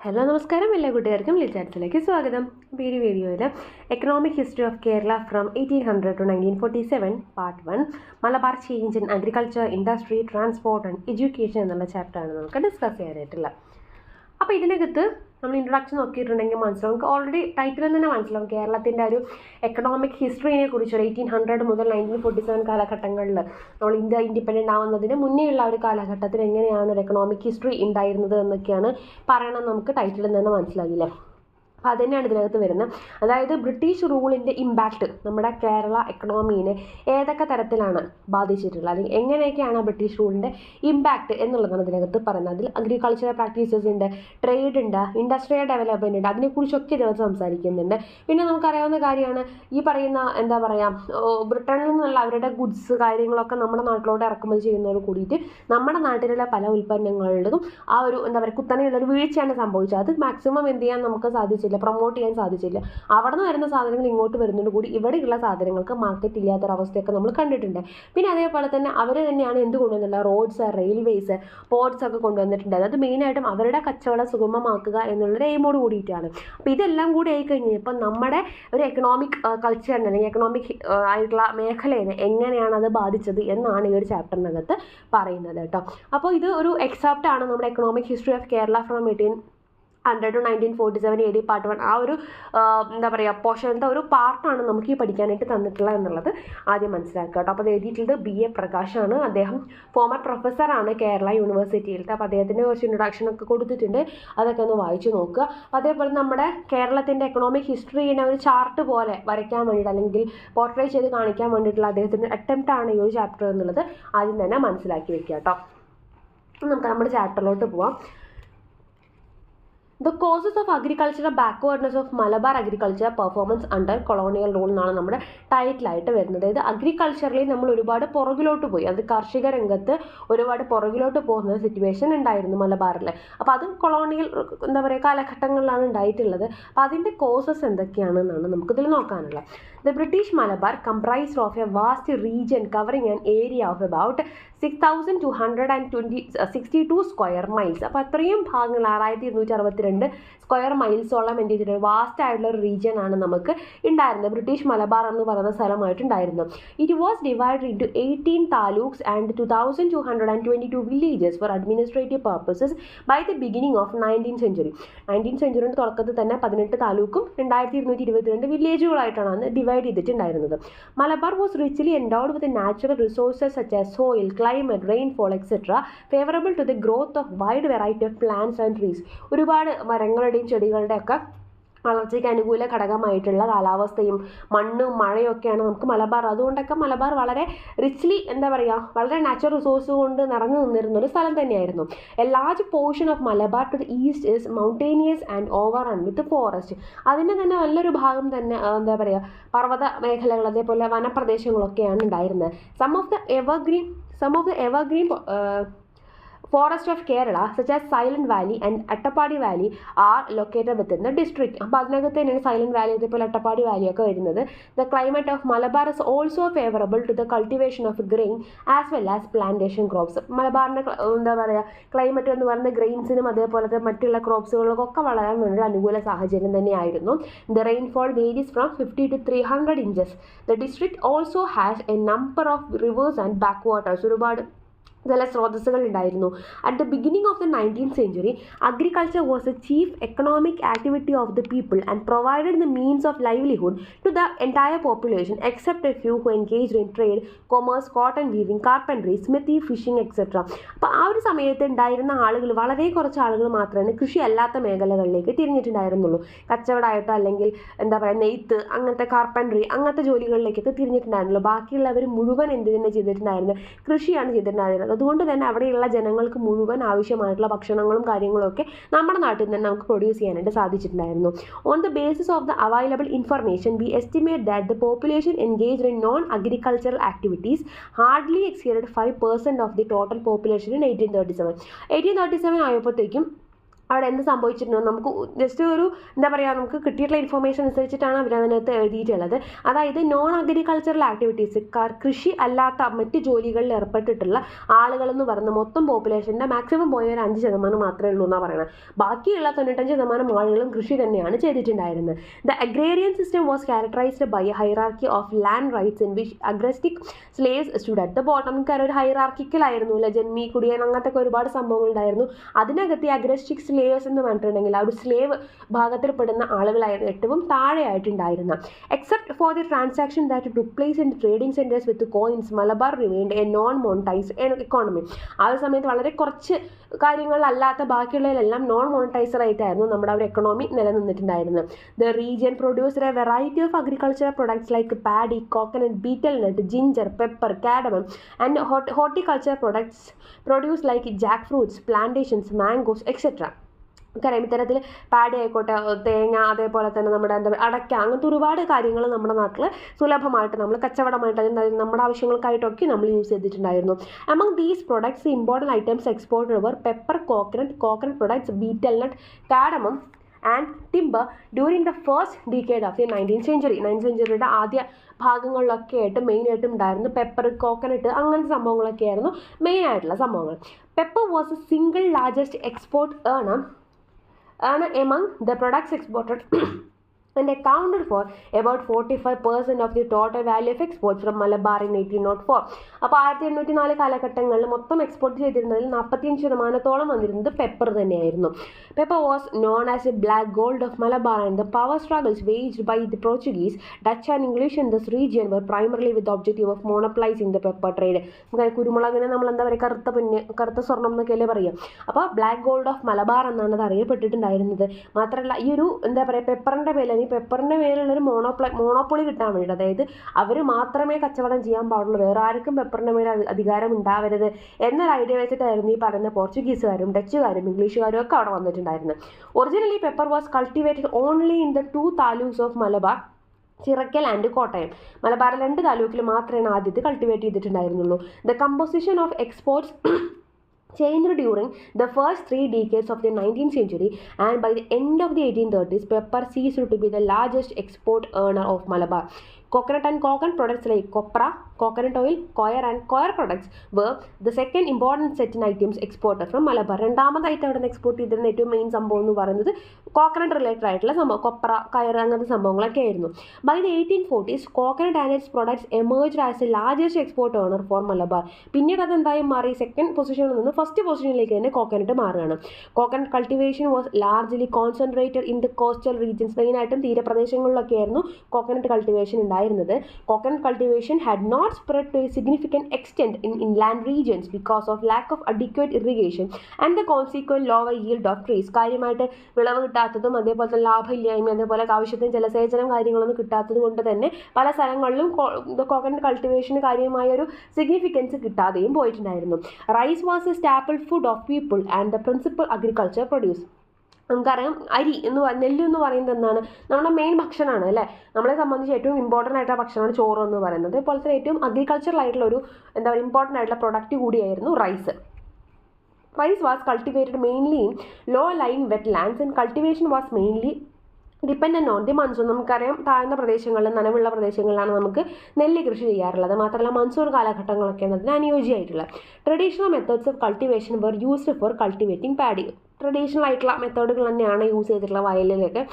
Hello നമസ്കാരം, എല്ലാ കൂട്ടുകാർക്കും ലിറ്റാറ്റ്സിലേക്ക് സ്വാഗതം. അപ്പോൾ ഈ വീഡിയോയിൽ economic history of Kerala from 1800 to 1947 part 1 Malabar change in agriculture, industry, transport and education എന്നുള്ള ചാപ്റ്ററാണ് നമുക്ക് ഡിസ്കസ് ചെയ്യാനായിട്ടുള്ളത്. അപ്പോൾ ഇതിനകത്ത് നമ്മൾ ഇൻട്രൊഡക്ഷൻ നോക്കിയിട്ടുണ്ടെങ്കിൽ മനസ്സിലാവും, നമുക്ക് ഓൾറെഡി ടൈറ്റിൽ തന്നെ മനസ്സിലാവും കേരളത്തിൻ്റെ ഒരു എക്കണോമിക് ഹിസ്റ്ററിനെ കുറിച്ച്. 1800 മുതൽ 1947 കാലഘട്ടങ്ങളിൽ നമ്മൾ ഇന്ത്യ ഇൻഡിപെൻഡൻ്റ് ആവുന്നതിന് മുന്നേ ഉള്ള ഒരു കാലഘട്ടത്തിൽ എങ്ങനെയാണ് ഒരു എക്കണോമിക് ഹിസ്റ്ററി ഉണ്ടായിരുന്നത് എന്നൊക്കെയാണ് പറയണം നമുക്ക് ടൈറ്റിൽ തന്നെ മനസ്സിലാകില്ലേ. അപ്പോൾ അതുതന്നെയാണ് ഇതിനകത്ത് വരുന്നത്. അതായത് ബ്രിട്ടീഷ് റൂളിൻ്റെ ഇമ്പാക്റ്റ് നമ്മുടെ കേരള എക്കണോമീനെ ഏതൊക്കെ തരത്തിലാണ് ബാധിച്ചിട്ടുള്ളത്, അല്ലെങ്കിൽ എങ്ങനെയൊക്കെയാണ് ബ്രിട്ടീഷ് റൂളിൻ്റെ ഇമ്പാക്റ്റ് എന്നുള്ളതാണ് ഇതിനകത്ത് പറയുന്നത്. അതിൽ അഗ്രികൾച്ചറൽ പ്രാക്ടീസസ് ഉണ്ട്, ട്രേഡ് ഉണ്ട്, ഇൻഡസ്ട്രിയൽ ഡെവലപ്മെൻറ്റ് ഉണ്ട്, അതിനെക്കുറിച്ചൊക്കെ ഇതിനകത്ത് സംസാരിക്കുന്നുണ്ട്. പിന്നെ നമുക്കറിയാവുന്ന കാര്യമാണ് ഈ പറയുന്ന എന്താ പറയുക, ബ്രിട്ടനിൽ നിന്നുള്ള അവരുടെ ഗുഡ്സ് കാര്യങ്ങളൊക്കെ നമ്മുടെ നാട്ടിലോട്ട് ഇറക്കുമതി ചെയ്യുന്നതോട് കൂടിയിട്ട് നമ്മുടെ നാട്ടിലുള്ള പല ഉൽപ്പന്നങ്ങളിലും ആ ഒരു എന്താ പറയുക കുത്തനെയുള്ളൊരു വീഴ്ചയാണ് സംഭവിച്ചത്. അത് മാക്സിമം എന്ത് ചെയ്യാൻ നമുക്ക് സാധിച്ചില്ല, പ്രൊമോട്ട് ചെയ്യാൻ സാധിച്ചില്ല. അവിടെ നിന്ന് വരുന്ന സാധനങ്ങൾ ഇങ്ങോട്ട് വരുന്നതോട് കൂടി ഇവിടെയുള്ള സാധനങ്ങൾക്ക് മാർക്കറ്റ് ഇല്ലാത്തൊരവസ്ഥയൊക്കെ നമ്മൾ കണ്ടിട്ടുണ്ട്. പിന്നെ അതേപോലെ തന്നെ അവർ തന്നെയാണ് എന്ത് കൊണ്ടുവന്നില്ല, റോഡ്സ്, റെയിൽവേസ്, പോർട്സ് ഒക്കെ കൊണ്ടുവന്നിട്ടുണ്ട്. അത് മെയിനായിട്ടും അവരുടെ കച്ചവടം സുഗമമാക്കുക എന്നുള്ളൊരു എയിമോട് കൂടിയിട്ടാണ്. അപ്പോൾ ഇതെല്ലാം കൂടി ആയിക്കഴിഞ്ഞപ്പോൾ നമ്മുടെ ഒരു എക്കണോമിക് കൾച്ചറിനെ അല്ലെങ്കിൽ എക്കണോമിക് ആയിട്ടുള്ള മേഖലയെ എങ്ങനെയാണ് അത് ബാധിച്ചത് എന്നാണ് ഈ ഒരു ചാപ്റ്ററിനകത്ത് പറയുന്നത് കേട്ടോ. അപ്പോൾ ഇത് ഒരു എക്സാപ്റ്റാണ് നമ്മുടെ economic history of Kerala from 1800 to 1947 AD part 1. ആ ഒരു എന്താ പറയുക പോർഷനത്തെ ഒരു പാർട്ടാണ് നമുക്ക് ഈ പഠിക്കാനായിട്ട് തന്നിട്ടുള്ളത് എന്നുള്ളത് ആദ്യം മനസ്സിലാക്കുക കേട്ടോ. അപ്പോൾ അത് എഴുതിയിട്ടുള്ളത് BA പ്രകാശാണ്. അദ്ദേഹം ഫോമർ പ്രൊഫസറാണ് കേരള യൂണിവേഴ്സിറ്റിയിലത്തെ. അപ്പോൾ അദ്ദേഹത്തിൻ്റെ കുറച്ച് ഇൻട്രൊഡക്ഷനൊക്കെ കൊടുത്തിട്ടുണ്ട്, അതൊക്കെ ഒന്ന് വായിച്ചു നോക്കുക. അതേപോലെ നമ്മുടെ കേരളത്തിൻ്റെ എക്കണോമിക് ഹിസ്റ്ററിനെ ഒരു ചാർട്ട് പോലെ വരയ്ക്കാൻ വേണ്ടിയിട്ട് അല്ലെങ്കിൽ പോർട്രേ ചെയ്ത് കാണിക്കാൻ വേണ്ടിയിട്ടുള്ള അദ്ദേഹത്തിൻ്റെ അറ്റംപ്റ്റാണ് ഈ ഒരു ചാപ്റ്റർ എന്നുള്ളത് ആദ്യം തന്നെ മനസ്സിലാക്കി വെക്കുക കേട്ടോ. നമുക്ക് നമ്മുടെ ചാപ്റ്ററിലോട്ട് പോവാം. The causes of agricultural backwardness of Malabar agriculture performance under colonial rule എന്നാണ് നമ്മുടെ ടൈറ്റിലായിട്ട് വരുന്നത്. അതായത് അഗ്രികൾച്ചറിൽ നമ്മൾ ഒരുപാട് പുറകിലോട്ട് പോയി, അത് കാർഷിക രംഗത്ത് ഒരുപാട് പുറകിലോട്ട് പോകുന്ന സിറ്റുവേഷൻ ഉണ്ടായിരുന്നു മലബാറിൽ. അപ്പോൾ അത് കൊളോണിയൽ എന്താ പറയുക കാലഘട്ടങ്ങളിലാണ് ഉണ്ടായിട്ടുള്ളത്. അപ്പോൾ അതിൻ്റെ കോസസ് എന്തൊക്കെയാണെന്നാണ് നമുക്കിതിൽ നോക്കാനുള്ളത്. The British Malabar comprised of a vast region covering an area of about 6,262 square miles. അപ്പോൾ അത്രയും ഭാഗങ്ങൾ 6,262 സ്ക്വയർ മൈൽസോളം എന്ത് ചെയ്തിട്ടുണ്ട്, വാസ്റ്റ് ആയിട്ടുള്ള ഒരു റീജിയൻ ആണ് നമുക്ക് ഉണ്ടായിരുന്നത്, ബ്രിട്ടീഷ് മലബാർ എന്ന് പറയുന്ന സ്ഥലമായിട്ടുണ്ടായിരുന്നു. It was divided into 18 taluks and 2,222 villages for administrative purposes by the beginning of 19th century. 19th centuryയുടെ തുടക്കത്തിൽ തന്നെ 18 താലൂക്കും 2,222 വില്ലേജുകളായിട്ടാണ് അന്ന് ഡിവൈഡ് ചെയ്തിട്ടുണ്ടായിരുന്നത്. Malabar was richly endowed with natural resources such as soil, climate, rainfall etcetera favourable to the growth of wide variety of plants and trees. ഒരുപാട് മരങ്ങളുടെയും ചെടികളുടെ ഒക്കെ വളർച്ചയ്ക്ക് അനുകൂല ഘടകമായിട്ടുള്ള കാലാവസ്ഥയും മണ്ണും മഴയൊക്കെയാണ് നമുക്ക് മലബാർ. അതുകൊണ്ടൊക്കെ മലബാർ വളരെ റിച്ച്ലി എന്താ പറയുക വളരെ നാച്ചുറൽ റിസോഴ്സ് കൊണ്ട് നിറഞ്ഞു നിന്നിരുന്ന ഒരു സ്ഥലം തന്നെയായിരുന്നു. A large portion of Malabar to the east is mountainous and overrun with forest. അതിൻ്റെ തന്നെ നല്ലൊരു ഭാഗം തന്നെ എന്താ പറയുക പർവ്വത മേഖലകൾ അതേപോലെ വനപ്രദേശങ്ങളൊക്കെയാണ് ഉണ്ടായിരുന്നത്. Some of the evergreen Forest of Kerala such as Silent Valley and Attapadi Valley are located within the district. അപ്പോൾ അതിനകത്ത് തന്നെയാണ് സൈലന്റ് വാലി അതേപോലെ അട്ടപ്പാടി വാലി ഒക്കെ വരുന്നത്. The climate of Malabar is also favorable to the cultivation of grain as well as plantation crops. മലബാറിൻ്റെ എന്താ പറയുക climate എന്ന് പറയുന്നത് ഗ്രെയിൻസിനും അതേപോലത്തെ മറ്റുള്ള ക്രോപ്സുകൾക്കൊക്കെ വളരാൻ വേണ്ടി അനുകൂല സാഹചര്യം തന്നെയായിരുന്നു. The rainfall varies from 50 to 300 inches. The district also has a number of rivers and backwaters. ഒരുപാട് ജലസ്രോതസ്സുകൾ ഉണ്ടായിരുന്നു. At the beginning of the 19th century, agriculture was the chief economic activity of the people and provided the means of livelihood to the entire population except a few who engaged in trade, commerce, cotton weaving, carpentry, smithy, fishing, etc. അപ്പോൾ ആ ഒരു സമയത്ത് ഉണ്ടായിരുന്ന ആളുകൾ വളരെ കുറച്ച് ആളുകൾ മാത്രമേ കൃഷി അല്ലാത്ത മേഖലകളിലേക്ക് തിരിഞ്ഞിട്ടുണ്ടായിരുന്നുള്ളൂ. കച്ചവടമായിട്ടോ അല്ലെങ്കിൽ എന്താ പറയുക നെയ്ത്ത് അങ്ങനത്തെ കാർപ്പൻട്രി അങ്ങനത്തെ ജോലികളിലേക്കൊക്കെ തിരിഞ്ഞിട്ടുണ്ടായിരുന്നുള്ളൂ. ബാക്കിയുള്ളവർ മുഴുവൻ എന്ത് തന്നെ ചെയ്തിട്ടുണ്ടായിരുന്നത്, കൃഷിയാണ് ചെയ്തിട്ടുണ്ടായിരുന്നത്. അതുകൊണ്ട് തന്നെ അവിടെയുള്ള ജനങ്ങൾക്ക് മുഴുവൻ ആവശ്യമായിട്ടുള്ള ഭക്ഷണങ്ങളും കാര്യങ്ങളൊക്കെ നമ്മുടെ നാട്ടിൽ നിന്ന് നമുക്ക് പ്രൊഡ്യൂസ് ചെയ്യാനായിട്ട് സാധിച്ചിട്ടുണ്ടായിരുന്നു. On the basis of the available information we estimate that the population engaged in non agricultural activities hardly exceeded 5% of the total population in 1837 ആയപ്പോഴത്തേക്കും അവിടെ എന്ത് സംഭവിച്ചിട്ടുണ്ടോ നമുക്ക് ജസ്റ്റ് ഒരു എന്താ പറയുക, നമുക്ക് കിട്ടിയിട്ടുള്ള ഇൻഫർമേഷൻ അനുസരിച്ചിട്ടാണ് അവർ അതിനകത്ത് എഴുതിയിട്ടുള്ളത്. അതായത് നോൺ അഗ്രികൾച്ചറൽ ആക്ടിവിറ്റീസ്, കൃഷി അല്ലാത്ത മറ്റ് ജോലികളിൽ ഏർപ്പെട്ടിട്ടുള്ള ആളുകളെന്ന് പറയുന്നത് മൊത്തം പോപ്പുലേഷൻ്റെ മാക്സിമം പോയ ഒരു 5% മാത്രമേ ഉള്ളൂ എന്നാണ് പറയുന്നത്. ബാക്കിയുള്ള 95% ആളുകളും കൃഷി തന്നെയാണ് ചെയ്തിട്ടുണ്ടായിരുന്നത്. The agrarian system was characterised by a hierarchy of land rights in which agrestic slaves stood at the bottom. നമുക്കറിയാം ഒരു ഹൈറാർക്കിക്കലായിരുന്നു അല്ലെ, ജന്മി കുടിയൻ അങ്ങനത്തെ ഒരുപാട് സംഭവങ്ങൾ ഉണ്ടായിരുന്നു. അതിനകത്ത് ഈ അഗ്രസ്റ്റിക് സ്ലേവേഴ്സ് എന്ന് പറഞ്ഞിട്ടുണ്ടെങ്കിൽ ആ ഒരു സ്ലേവ് ഭാഗത്തിൽപ്പെടുന്ന ആളുകളായിരുന്നു ഏറ്റവും താഴെയായിട്ടുണ്ടായിരുന്ന. Except for the transaction that took place in trading centres with coins, Malabar remained a non monetised economy. ആ ഒരു സമയത്ത് വളരെ കുറച്ച് കാര്യങ്ങളല്ലാത്ത ബാക്കിയുള്ളതിലെല്ലാം നോൺ മോണിറ്റൈസർ ആയിട്ടായിരുന്നു നമ്മുടെ ഒരു എക്കണോമി നിലനിന്നിട്ടുണ്ടായിരുന്നത്. The region produced a variety of agricultural products like paddy, coconut, betel nut, ginger, pepper, cardamom and horticulture products produce like jack fruits, plantations, mangoes etcetera. നമുക്കറിയാം ഇത്തരത്തിൽ പാടി ആയിക്കോട്ടെ, തേങ്ങ, അതേപോലെ തന്നെ നമ്മുടെ എന്താ പറയുക അടയ്ക്ക, അങ്ങനത്തെ ഒരുപാട് കാര്യങ്ങൾ നമ്മുടെ നാട്ടിൽ സുലഭമായിട്ട് നമ്മൾ കച്ചവടമായിട്ട് നമ്മുടെ ആവശ്യങ്ങൾക്കായിട്ടൊക്കെ നമ്മൾ യൂസ് ചെയ്തിട്ടുണ്ടായിരുന്നു. Among these products important items exported were pepper, coconut products, betel nut, cardamom and timber during the first decade of the 19th century. 19th centuryയുടെ ആദ്യ ഭാഗങ്ങളിലൊക്കെ ആയിട്ട് മെയിനായിട്ടും ഉണ്ടായിരുന്നു പെപ്പർ, കോക്കനട്ട് അങ്ങനത്തെ സംഭവങ്ങളൊക്കെ ആയിരുന്നു മെയിനായിട്ടുള്ള സംഭവങ്ങൾ. Pepper was a single largest export earner among the products exported and accounted for about 45% of the total value of exports from Malabar in 1804. അപ്പോൾ 1804 കാലഘട്ടങ്ങളിൽ മൊത്തം എക്സ്പോർട്ട് ചെയ്തിരുന്നതിൽ 45% വന്നിരുന്നത് പെപ്പർ തന്നെയായിരുന്നു. Pepper was known as a black gold of Malabar and the power struggles waged by the Portuguese, Dutch and English in this region were primarily with objective of monopolising the pepper trade. കുരുമുളകിനെ നമ്മൾ എന്താ പറയുക, കറുത്ത സ്വർണ്ണം എന്നൊക്കെയല്ലേ പറയുക. അപ്പോൾ black gold of Malabar എന്നാണ് അത് അറിയപ്പെട്ടിട്ടുണ്ടായിരുന്നത്. മാത്രമല്ല ഈ ഒരു എന്താ പറയുക പെപ്പറിൻ്റെ പേരിൽ ഈ പെപ്പറിൻ്റെ മേലുള്ളൊരു മോണോപ്പൊളി കിട്ടാൻ വേണ്ടിയിട്ട്, അതായത് അവർ മാത്രമേ കച്ചവടം ചെയ്യാൻ പാടുള്ളൂ, വേറെ ആർക്കും പെപ്പറിൻ്റെ മേൽ അധികാരം ഉണ്ടാവരുത് എന്നൊരു ഐഡിയ വെച്ചിട്ടായിരുന്നു ഈ പറയുന്ന പോർച്ചുഗീസുകാരും ഡച്ചുകാരും ഇംഗ്ലീഷുകാരും ഒക്കെ അവിടെ വന്നിട്ടുണ്ടായിരുന്നത്. Originally pepper was cultivated only in the 2 taluks of Malabar, Chirakkal and Kottayam. മലബാറിൽ 2 താലൂക്കിൽ മാത്രമേ ആദ്യത്തെ കൾട്ടിവേറ്റ് ചെയ്തിട്ടുണ്ടായിരുന്നുള്ളൂ. The composition of exports changed during the first 3 decades of the 19th century, and by the end of the 1830s, pepper ceased to be the largest export earner of Malabar. Coconut and coconut products like copra, coconut oil, coir and coir products were the second important certain items exported from Malabar. രണ്ടാമതായിട്ട് അവിടെ നിന്ന് export ചെയ്തിരുന്ന ഏറ്റവും main സംഭവം എന്ന് പറയുന്നത് coconut related ആയിട്ടുള്ള സംഭവം, കൊപ്ര, കയർ അങ്ങനത്തെ സംഭവങ്ങളൊക്കെ ആയിരുന്നു. By the 1840s, coconut and its products emerged as a largest export earner for Malabar. പിന്നീട് അതെന്തായും മാറി, സെക്കൻഡ് പൊസിഷനിൽ നിന്ന് ഫസ്റ്റ് പൊസിഷനിലേക്ക് തന്നെ കോക്കനട്ട് മാറുകയാണ്. Coconut cultivation was largely concentrated in the coastal regions. മെയിനായിട്ടും തീരപ്രദേശങ്ങളിലൊക്കെ ആയിരുന്നു കോക്കനട്ട് കൾട്ടിവേഷൻ ഉണ്ടായിരുന്നത്. Coconut cultivation had not spread to a significant extent in inland regions because of lack of adequate irrigation and the consequent lower yield of trees. കാര്യമായിട്ട് വിളവ് കിട്ടാത്തതും അതേപോലെ തന്നെ ലാഭമില്ലായ്മ, അതേപോലെ ആവശ്യത്തിന് ജലസേചനം കാര്യങ്ങളൊന്നും കിട്ടാത്തത് കൊണ്ട് തന്നെ പല സ്ഥലങ്ങളിലും കോക്കനട്ട് കൾട്ടിവേഷന് കാര്യമായ ഒരു സിഗ്നിഫിക്കൻസ് കിട്ടാതെയും പോയിട്ടുണ്ടായിരുന്നു. Rice was a staple food of people and the principal agriculture produce. നമുക്കറിയാം നെല്ല് എന്ന് പറയുന്നത് എന്താണ്, നമ്മുടെ മെയിൻ ഭക്ഷണമാണ് അല്ലേ. നമ്മളെ സംബന്ധിച്ച് ഏറ്റവും ഇമ്പോർട്ടൻ്റ് ആയിട്ടുള്ള ഭക്ഷണമാണ് ചോറ് എന്ന് പറയുന്നത്. അതുപോലെ തന്നെ ഏറ്റവും അഗ്രികൾച്ചറൽ ആയിട്ടുള്ള ഒരു എന്താ പറയുക ഇമ്പോർട്ടൻ്റ് ആയിട്ടുള്ള പ്രൊഡക്റ്റ് കൂടിയായിരുന്നു rice. Rice was cultivated mainly in low lying wet lands and cultivation was mainly dependent on the monsoon. നമുക്കറിയാം താഴ്ന്ന പ്രദേശങ്ങളിലും നനവുള്ള പ്രദേശങ്ങളിലാണ് നമുക്ക് നെല്ല് കൃഷി ചെയ്യാറുള്ളത്. മാത്രമല്ല മൺസൂൺ കാലഘട്ടങ്ങളൊക്കെയാണ് അതിന് അനുയോജ്യമായിട്ടുള്ളത്. Traditional methods of cultivation were used for cultivating paddy. Traditional ആയിട്ടുള്ള മെത്തേഡുകൾ തന്നെയാണ് യൂസ് ചെയ്തിട്ടുള്ള വയലിലൊക്കെ.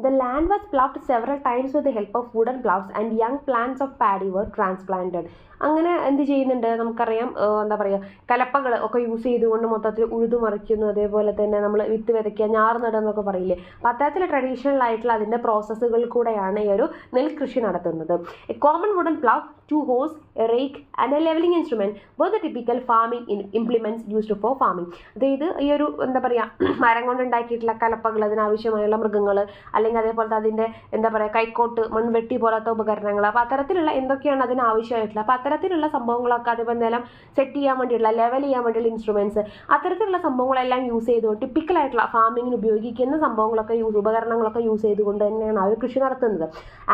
The land was ploughed several times with the help of wooden ploughs and young plants of paddy were transplanted. അങ്ങനെ എന്ത് ചെയ്യുന്നുണ്ട്, നമുക്കറിയാം എന്താ പറയുക കലപ്പകൾ ഒക്കെ യൂസ് ചെയ്തുകൊണ്ട് മൊത്തത്തിൽ ഉഴുതു മറിക്കുന്നു, അതേപോലെ തന്നെ നമ്മൾ വിത്ത് വിതയ്ക്കുക, ഞാറ് നടുക എന്നൊക്കെ പറയില്ലേ. അപ്പോൾ അത്തരത്തിൽ ട്രഡീഷണൽ ആയിട്ടുള്ള അതിൻ്റെ പ്രോസസ്സുകൾ കൂടെയാണ് ഈ ഒരു നെൽകൃഷി നടത്തുന്നത്. A common wooden plough, 2 hoes, a rake and a leveling instrument were the typical farming implements used for farming. അതായത് ഈ ഒരു എന്താ പറയുക മരം കൊണ്ടുണ്ടാക്കിയിട്ടുള്ള കലപ്പകൾ, അതിനാവശ്യമായുള്ള മൃഗങ്ങൾ, അല്ലെങ്കിൽ അതേപോലത്തെ അതിൻ്റെ എന്താ പറയുക കൈക്കോട്ട്, മൺവെട്ടി പോലത്തെ ഉപകരണങ്ങൾ, അപ്പോൾ അത്തരത്തിലുള്ള എന്തൊക്കെയാണ് അതിനാവശ്യമായിട്ടുള്ള അപ്പോൾ അത്തരത്തിലുള്ള സംഭവങ്ങളൊക്കെ, അതേപോലെ നിലം സെറ്റ് ചെയ്യാൻ വേണ്ടിയിട്ടുള്ള ലെവൽ ചെയ്യാൻ വേണ്ടിയുള്ള ഇൻസ്ട്രുമെൻറ്റ്സ്, അത്തരത്തിലുള്ള സംഭവങ്ങളെല്ലാം യൂസ് ചെയ്തുകൊണ്ട് ടിപ്പിക്കലായിട്ടുള്ള ഫാമിങ്ങിന് ഉപയോഗിക്കുന്ന സംഭവങ്ങളൊക്കെ ഉപകരണങ്ങളൊക്കെ യൂസ് ചെയ്തുകൊണ്ട് തന്നെയാണ് അവർ കൃഷി നടത്തുന്നത്.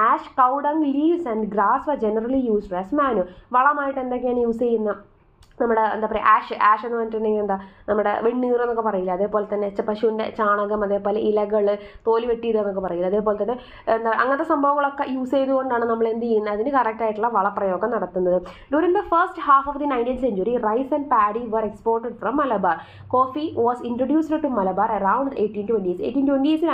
Ash, cow dung, leaves and grass were generally used as manure. വളമായിട്ട് എന്തൊക്കെയാണ് യൂസ് ചെയ്യുന്നത്, നമ്മുടെ എന്താ പറയുക ആഷ് എന്ന് പറഞ്ഞിട്ടുണ്ടെങ്കിൽ എന്താ നമ്മുടെ വെണ്ണീർ എന്നൊക്കെ പറയില്ല, അതേപോലെ തന്നെ പശുവിൻ്റെ ചാണകം, അതേപോലെ ഇലകൾ, തോല് വെട്ടിയിടുക എന്നൊക്കെ പറയില്ല, അതേപോലെ തന്നെ എന്താ അങ്ങനത്തെ സംഭവങ്ങളൊക്കെ യൂസ് ചെയ്തുകൊണ്ടാണ് നമ്മൾ എന്ത് ചെയ്യുന്നത്, അതിന് കറക്റ്റായിട്ടുള്ള വളപ്രയോഗം നടത്തുന്നത്. During the first half of the 19th century, rice and paddy were exported from Malabar. Coffee was introduced to Malabar around 1820s. 1820s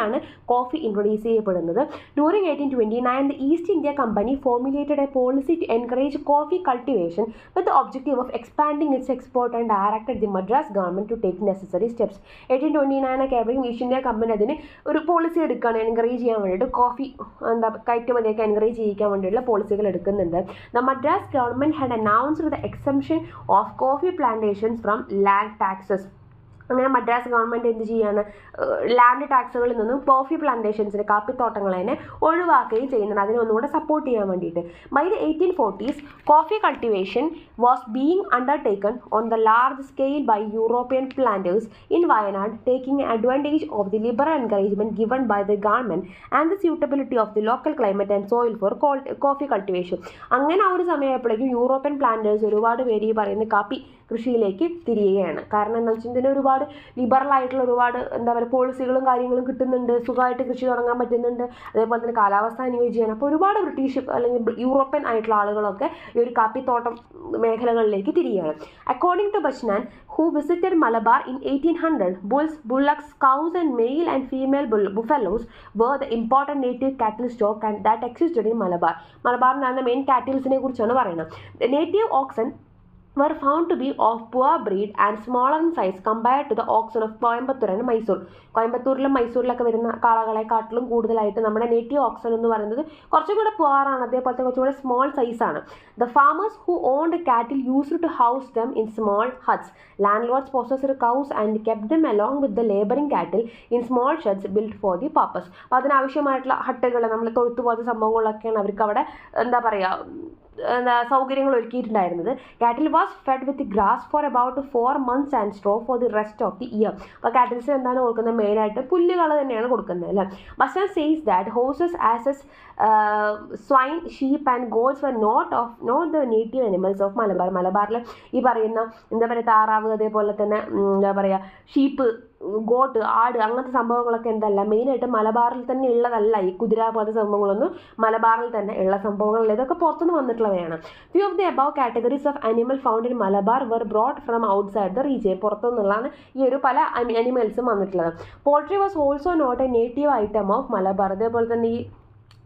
coffee introduce ചെയ്യപ്പെടുന്നത്. During 1829, the East India Company formulated a policy to encourage coffee cultivation with the objective of expanding its export and directed the Madras government to take necessary steps. 1829 ഒക്കെ ആയപ്പോഴേക്കും east India company അതിന് ഒരു policy എടുക്കുകയാണ്, encourage ചെയ്യാൻ വേണ്ടിയിട്ട് coffee എന്താ കയറ്റുമതിയൊക്കെ encourage ചെയ്യിക്കാൻ വേണ്ടിയിട്ടുള്ള പോളിസികൾ എടുക്കുന്നുണ്ട്. The Madras government had announced the exemption of coffee plantations from land taxes. അങ്ങനെ മദ്രാസ് ഗവൺമെൻറ് എന്ത് ചെയ്യാണ്, ലാൻഡ് ടാക്സുകളിൽ നിന്നും കോഫി പ്ലാന്റേഷൻസിന്, കാപ്പിത്തോട്ടങ്ങളെ ഒഴിവാക്കുകയും ചെയ്യുന്നുണ്ട്, അതിനെ ഒന്നുകൂടെ സപ്പോർട്ട് ചെയ്യാൻ വേണ്ടിയിട്ട്. By the 1840s, coffee cultivation was being undertaken on the large scale by European planters in Wayanad, taking advantage of the liberal encouragement given by the government and the suitability of the local climate and soil for coffee cultivation. അങ്ങനെ ആ ഒരു സമയമായപ്പോഴേക്കും European planters ഒരുപാട് പേര് ഈ പറയുന്ന കാപ്പി കൃഷിയിലേക്ക് തിരിയുകയാണ്. കാരണം എന്താ വെച്ചാൽ ഇതിന് ഒരുപാട് ലിബറലായിട്ടുള്ള ഒരുപാട് എന്താ പറയുക പോളിസികളും കാര്യങ്ങളും കിട്ടുന്നുണ്ട്, സുഖമായിട്ട് കൃഷി തുടങ്ങാൻ പറ്റുന്നുണ്ട്, അതേപോലെ തന്നെ കാലാവസ്ഥ അനുയോജ്യമാണ്. അപ്പോൾ ഒരുപാട് ബ്രിട്ടീഷ് അല്ലെങ്കിൽ യൂറോപ്യൻ ആയിട്ടുള്ള ആളുകളൊക്കെ ഈ ഒരു കാപ്പിത്തോട്ടം മേഖലകളിലേക്ക് തിരിയുകയാണ്. According to Bachman, who visited Malabar in 1800, bulls, bullocks, cows and male and female buffaloes were the important native cattle stock and that existed in Malabar. മലബാറിനാണ് മെയിൻ കാറ്റിൽസിനെ കുറിച്ചാണ് പറയുന്നത്. The native oxen were found to be of poor breed and smaller in size compared to the oxen of Coimbatore and Mysore. കോയമ്പത്തൂരിലും മൈസൂരിലൊക്കെ വരുന്ന കാളകളെക്കാട്ടിലും കൂടുതലായിട്ട് നമ്മുടെ native ഓക്സൺ എന്ന് പറയുന്നത് കുറച്ചും കൂടെ പുവറാണ്, അതേപോലത്തെ കുറച്ചുകൂടെ സ്മോൾ സൈസാണ്. The farmers who owned cattle used to house them in small huts. Landlords possessed cows and kept them along with the labouring cattle in small sheds build for the purpose. അപ്പോൾ അതിനാവശ്യമായിട്ടുള്ള ഹട്ടുകൾ, നമ്മൾ തൊഴുത്തു പോലത്തെ സംഭവങ്ങളൊക്കെയാണ് അവർക്ക് അവിടെ എന്താ പറയുക സൗകര്യങ്ങൾ ഒരുക്കിയിട്ടുണ്ടായിരുന്നത്. Cattle was fed with grass for about 4 months and straw for the rest of the year. അപ്പോൾ കാറ്റിൽസിന് എന്താണ് കൊടുക്കുന്നത്, മെയിനായിട്ട് പുല്ലുകൾ തന്നെയാണ് കൊടുക്കുന്നത് അല്ലേ. Buchanan says that horses asses swine sheep and goats were not the native animals of Malabar. മലബാറിൽ ഈ പറയുന്ന എന്താ പറയുക താറാവ്, അതേപോലെ തന്നെ എന്താ പറയുക ഷീപ്പ്, ഗോട്ട്, ആട്, അങ്ങനത്തെ സംഭവങ്ങളൊക്കെ എന്തല്ല മെയിനായിട്ട് മലബാറിൽ തന്നെ ഉള്ളതല്ല. ഈ കുതിര പോലത്തെ സംഭവങ്ങളൊന്നും മലബാറിൽ തന്നെ ഉള്ള സംഭവങ്ങളല്ല, ഇതൊക്കെ പുറത്തുനിന്ന് വന്നിട്ടുള്ളവയാണ്. Few of the above categories of animal found in Malabar were brought from outside the region. പുറത്തുനിന്നുള്ളതാണ് ഈ ഒരു പല അനിമൽസും വന്നിട്ടുള്ളത്. Poultry was also not a native item of Malabar. അതേപോലെ തന്നെ ഈ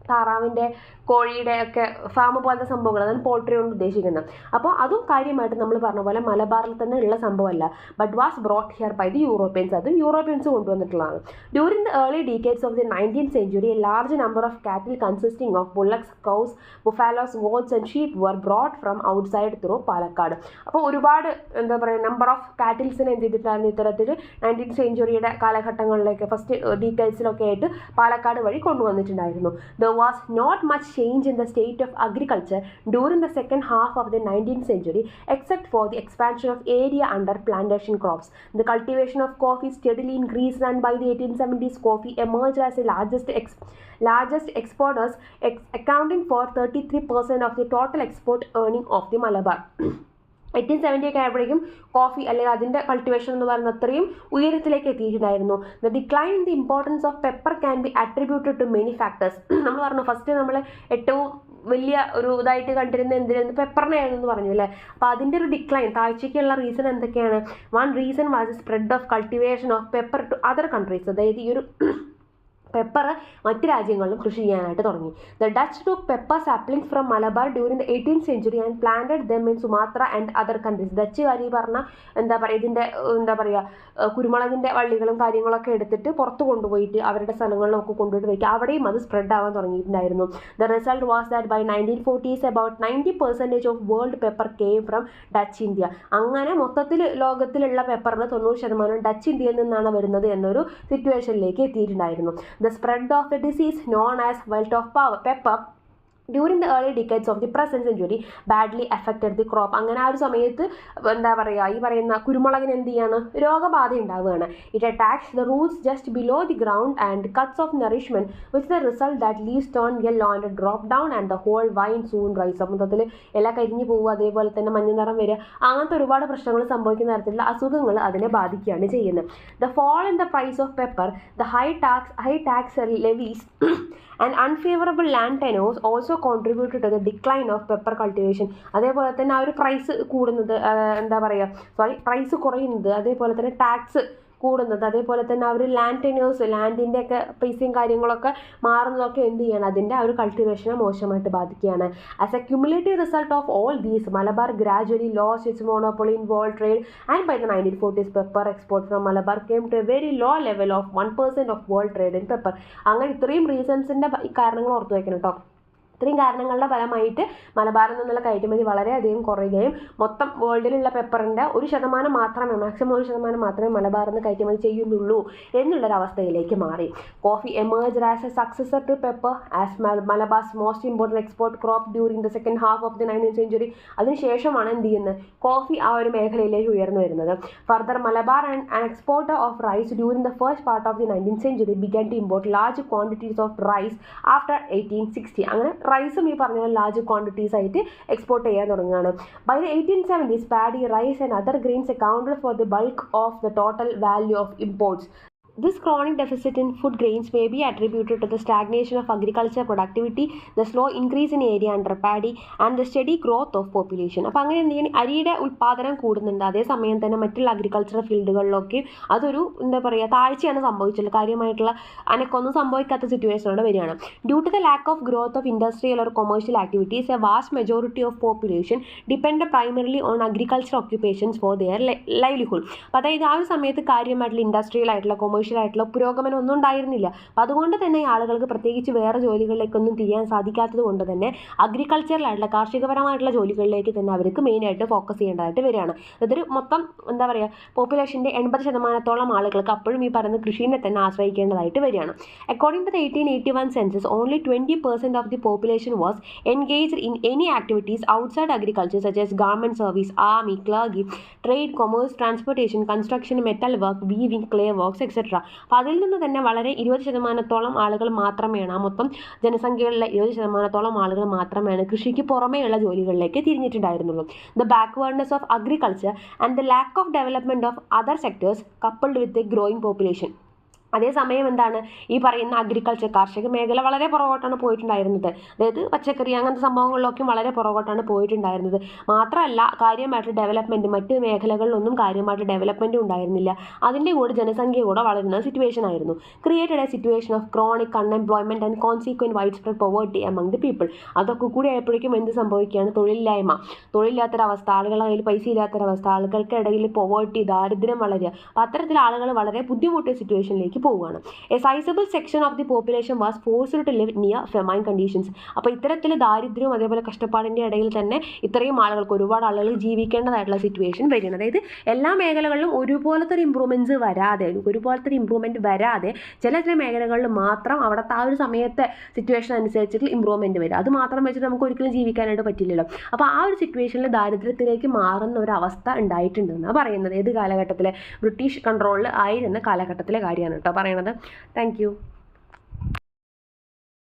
താറാവിൻ്റെ, കോഴിയുടെ ഒക്കെ ഫാം പോലത്തെ സംഭവങ്ങൾ, അതാണ് പോൾട്രി കൊണ്ട് ഉദ്ദേശിക്കുന്നത്. അപ്പോൾ അതും കാര്യമായിട്ട് നമ്മൾ പറഞ്ഞ പോലെ മലബാറിൽ തന്നെ ഉള്ള സംഭവമല്ല, but was brought here by the Europeans. അതും യൂറോപ്യൻസ് കൊണ്ടുവന്നിട്ടുള്ളതാണ്. During the early decades of the 19th century, a large number of cattle consisting of bullocks, cows, buffaloes, goats and sheep were brought from outside through Palakkad. അപ്പോൾ ഒരുപാട് എന്താ പറയുക number of കാറ്റിൽസിനെ എന്ത് ചെയ്തിട്ടായിരുന്നു ഇത്തരത്തിൽ 19th century കാലഘട്ടങ്ങളിലേക്ക് first ഡീക്കേഡ്സിലൊക്കെ ആയിട്ട് പാലക്കാട് വഴി കൊണ്ടുവന്നിട്ടുണ്ടായിരുന്നു. There was not much change in the state of agriculture during the second half of the 19th century except for the expansion of area under plantation crops. The cultivation of coffee steadily increased and by the 1870s coffee emerged as the largest exporters, accounting for 33% of the total export earning of the Malabar. 1870 ഒക്കെ ആയപ്പോഴേക്കും coffee അല്ലെങ്കിൽ അതിൻ്റെ cultivation എന്ന് പറയുന്നത് അത്രയും ഉയരത്തിലേക്ക് എത്തിയിട്ടുണ്ടായിരുന്നു. The decline in the importance of pepper can be attributed to many factors. നമ്മൾ പറഞ്ഞു ഫസ്റ്റ് നമ്മൾ ഏറ്റവും വലിയ ഒരു ഇതായിട്ട് കണ്ടിരുന്ന എന്തിനായിരുന്നു, പെപ്പറിനെയാണെന്ന് പറഞ്ഞു അല്ലേ. അപ്പോൾ അതിൻ്റെ ഒരു ഡിക്ലൈൻ, താഴ്ചയ്ക്കുള്ള റീസൺ എന്തൊക്കെയാണ്? One reason was the spread of cultivation of pepper to other countries. അതായത് ഈ ഒരു പെപ്പർ മറ്റ് രാജ്യങ്ങളിലും കൃഷി ചെയ്യാനായിട്ട് തുടങ്ങി. The Dutch took pepper saplings from Malabar during the 18th century and planted them in Sumatra and other countries. ഡച്ചുകാർ ഈ പറഞ്ഞ എന്താ പറയുക ഇതിൻ്റെ എന്താ പറയുക കുരുമുളകിൻ്റെ വള്ളികളും കാര്യങ്ങളൊക്കെ എടുത്തിട്ട് പുറത്ത് കൊണ്ടുപോയിട്ട് അവരുടെ സ്ഥലങ്ങളിലൊക്കെ കൊണ്ടുപോയിട്ട് വയ്ക്കുക, അവിടെയും അത് സ്പ്രെഡ് ആവാൻ തുടങ്ങിയിട്ടുണ്ടായിരുന്നു. The result was that by 1940s about 90% of world pepper came from Dutch India. അങ്ങനെ മൊത്തത്തിൽ ലോകത്തിലുള്ള പെപ്പറിന് 90% ഡച്ച് ഇന്ത്യയിൽ നിന്നാണ് വരുന്നത് എന്നൊരു സിറ്റുവേഷനിലേക്ക് എത്തിയിട്ടുണ്ടായിരുന്നു. The spread of the disease known as wilt of pepper during the early decades of the present century badly affected the crop. അങ്ങനെ ആ ഒരു സമയത്ത് എന്താ പറയുക, ഈ പറയുന്ന കുരുമുളകിന് എന്ത് ചെയ്യാണ്, രോഗബാധ ഉണ്ടാവുകയാണ്. It attacks the roots just below the ground and cuts off nourishment with the result that leaves turn yellow and drop down and the whole vine soon rise. മൊത്തത്തിൽ ഇല കരിഞ്ഞു പോവുക, അതേപോലെ തന്നെ മഞ്ഞ നിറം വരിക, അങ്ങനത്തെ ഒരുപാട് പ്രശ്നങ്ങൾ സംഭവിക്കുന്ന തരത്തിലുള്ള അസുഖങ്ങൾ അതിനെ ബാധിക്കുകയാണ് ചെയ്യുന്നത്. The fall in the price of pepper, the high tax levies and unfavorable land tenures also contributed to the decline of pepper cultivation. അതേപോലെ തന്നെ ആ ഒരു പ്രൈസ് കൂടുന്നത്, എന്താ പറയുക, പ്രൈസ് കുറയുന്നത്, അതേപോലെ തന്നെ ടാക്സ് കൂടുന്നത്, അതേപോലെ തന്നെ ആ ഒരു ലാൻഡ് ടെന്യൂഴ്സ്, ലാൻഡിൻ്റെ ഒക്കെ പൈസയും കാര്യങ്ങളൊക്കെ മാറുന്നതൊക്കെ എന്ത് ചെയ്യണം, അതിൻ്റെ ആ ഒരു കൾട്ടിവേഷനെ മോശമായിട്ട് ബാധിക്കുകയാണ്. As a cumulative result of all these, Malabar gradually lost its monopoly in world trade and by the 1940s pepper export from Malabar came to a very low level of 1% of world trade in pepper. അങ്ങനെ ഇത്രയും റീസൺസിൻ്റെ കാരണങ്ങൾ ഓർത്ത് വയ്ക്കണം കേട്ടോ. ഇത്രയും കാരണങ്ങളുടെ ഫലമായിട്ട് മലബാറിൽ നിന്നുള്ള കയറ്റുമതി വളരെയധികം കുറയുകയും മൊത്തം വേൾഡിലുള്ള പെപ്പറിൻ്റെ 1% മാത്രമേ, മാക്സിമം 1% മാത്രമേ മലബാറിൽ നിന്ന് കയറ്റുമതി ചെയ്യുന്നുള്ളൂ എന്നുള്ളൊരവസ്ഥയിലേക്ക് മാറി. Coffee emerged as a successor to pepper as Malabar's most important export crop during the second half of the 19th century. അതിനുശേഷമാണ് എന്ത് ചെയ്യുന്നത്, കോഫി ആ ഒരു മേഖലയിലേക്ക് ഉയർന്നു വരുന്നത്. Further Malabar and exporter of rice during the first part of the 19th century began to import large quantities of rice after 1860. അങ്ങനെ റൈസും ഈ പറഞ്ഞ ലാർജ് ക്വാണ്ടിറ്റീസ് ആയിട്ട് എക്സ്പോർട്ട് ചെയ്യാൻ തുടങ്ങുകയാണ്. By the 1870s paddy, rice and other grains accounted for the bulk of the total value of imports. This chronic deficit in food grains may be attributed to the stagnation of agriculture productivity, the slow increase in area under paddy and the steady growth of population. അപ്പോൾ അങ്ങനെ എന്ത് ചെയ്യണം, അരിയുടെ ഉൽപ്പാദനം കൂടുന്നുണ്ട്, അതേസമയം തന്നെ മറ്റുള്ള അഗ്രികൾച്ചറൽ ഫീൽഡുകളിലൊക്കെ അതൊരു എന്താ പറയുക താഴ്ചയാണ് സംഭവിച്ചുള്ളത്. കാര്യമായിട്ടുള്ള അനക്കൊന്നും സംഭവിക്കാത്ത സിറ്റുവേഷനോടെ വരികയാണ്. Due to the lack of growth of industrial or commercial activities, a vast majority of population depend primarily on agriculture occupations for their livelihood. അപ്പോൾ അതായത് ആ ഒരു സമയത്ത് കാര്യമായിട്ടുള്ള ഇൻഡസ്ട്രിയൽ ആയിട്ടുള്ള കൊമേഴ്ഷ്യൽ ആയിട്ടുള്ള പുരോഗമനം ഒന്നും ഉണ്ടായിരുന്നില്ല. അപ്പം അതുകൊണ്ട് തന്നെ ഈ ആളുകൾക്ക് പ്രത്യേകിച്ച് വേറെ ജോലികളിലേക്കൊന്നും തിരിയാൻ സാധിക്കാത്തത് കൊണ്ട് തന്നെ അഗ്രികൾച്ചറിലായിട്ടുള്ള കാർഷികപരമായിട്ടുള്ള ജോലികളിലേക്ക് തന്നെ അവർക്ക് മെയിനായിട്ട് ഫോക്കസ് ചെയ്യേണ്ടതായിട്ട് വരികയാണ്. അതൊരു മൊത്തം എന്താ പറയുക പോപ്പുലേഷൻ്റെ 80% ആളുകൾക്ക് അപ്പോഴും ഈ പറയുന്ന കൃഷിനെ തന്നെ ആശ്രയിക്കേണ്ടതായിട്ട് വരികയാണ്. According to the 1881 census only 20% of the population was engaged in any activities outside agriculture such as government service, army, clerky, trade, commerce, transportation, construction, metal work, weaving, clay works etcetera. അപ്പോൾ അതിൽ നിന്ന് തന്നെ വളരെ 20% ആളുകൾ മാത്രമേയാണ്, ആ മൊത്തം ജനസംഖ്യകളിലെ 20% ആളുകൾ മാത്രമേയാണ് കൃഷിക്ക് പുറമേയുള്ള ജോലികളിലേക്ക് തിരിഞ്ഞിട്ടുണ്ടായിരുന്നുള്ളൂ. The backwardness of agriculture and the lack of development of other sectors coupled with a growing population. അതേസമയം എന്താണ് ഈ പറയുന്ന അഗ്രികൾച്ചർ കാർഷിക മേഖല വളരെ പുറകോട്ടാണ് പോയിട്ടുണ്ടായിരുന്നത്. അതായത് പച്ചക്കറി അങ്ങനത്തെ സംഭവങ്ങളിലൊക്കെ വളരെ പുറകോട്ടാണ് പോയിട്ടുണ്ടായിരുന്നത്. മാത്രമല്ല കാര്യമായിട്ട് ഡെവലപ്മെൻറ്റ് മറ്റ് മേഖലകളിലൊന്നും കാര്യമായിട്ട് ഡെവലപ്മെൻറ്റും ഉണ്ടായിരുന്നില്ല. അതിൻ്റെ കൂടെ ജനസംഖ്യ കൂടെ വളരുന്ന സിറ്റുവേഷൻ ആയിരുന്നു. Created a situation of chronic unemployment and consequent widespread poverty among the people. അതൊക്കെ കൂടി ആയപ്പോഴേക്കും എന്ത് സംഭവിക്കുകയാണ്, തൊഴിലില്ലാത്തൊരവസ്ഥ, ആളുകളുടെ കയ്യിൽ പൈസ ഇല്ലാത്തൊരവസ്ഥ, ആളുകൾക്കിടയിൽ പോവേർട്ടി, ദാരിദ്ര്യം വളരുക. അപ്പോൾ അത്തരത്തിൽ ആളുകൾ വളരെ ബുദ്ധിമുട്ടിയ സിറ്റുവേഷനിലേക്ക് പോവുകയാണ്. A sizable section of the population was forced to live near famine conditions. അപ്പോൾ ഇത്തരത്തിൽ ദാരിദ്ര്യവും അതേപോലെ കഷ്ടപ്പാടിൻ്റെ ഇടയിൽ തന്നെ ഇത്രയും ആളുകൾക്ക്, ഒരുപാട് ആളുകൾ ജീവിക്കേണ്ടതായിട്ടുള്ള സിറ്റുവേഷൻ വരികയാണ്. അതായത് എല്ലാ മേഖലകളിലും ഒരുപോലത്തെ ഒരു ഇമ്പ്രൂവ്മെൻറ്റ് വരാതെ ചില മേഖലകളിൽ മാത്രം അവിടുത്തെ ആ ഒരു സമയത്തെ സിറ്റുവേഷൻ അനുസരിച്ചിട്ട് ഇമ്പ്രൂവ്മെൻറ്റ് വരും. അത് മാത്രം വെച്ചിട്ട് നമുക്ക് ഒരിക്കലും ജീവിക്കാനായിട്ട് പറ്റില്ലല്ലോ. അപ്പോൾ ആ ഒരു സിറ്റുവേഷനിൽ ദാരിദ്ര്യത്തിലേക്ക് മാറുന്ന ഒരു അവസ്ഥ ഉണ്ടായിട്ടുണ്ടെന്നാണ് പറയുന്നത്. ഏത് കാലഘട്ടത്തിലെ ബ്രിട്ടീഷ് കൺട്രോളിൽ ആയിരുന്ന കാലഘട്ടത്തിലെ കാര്യമാണ് കേട്ടോ പറയണത്. Thank you.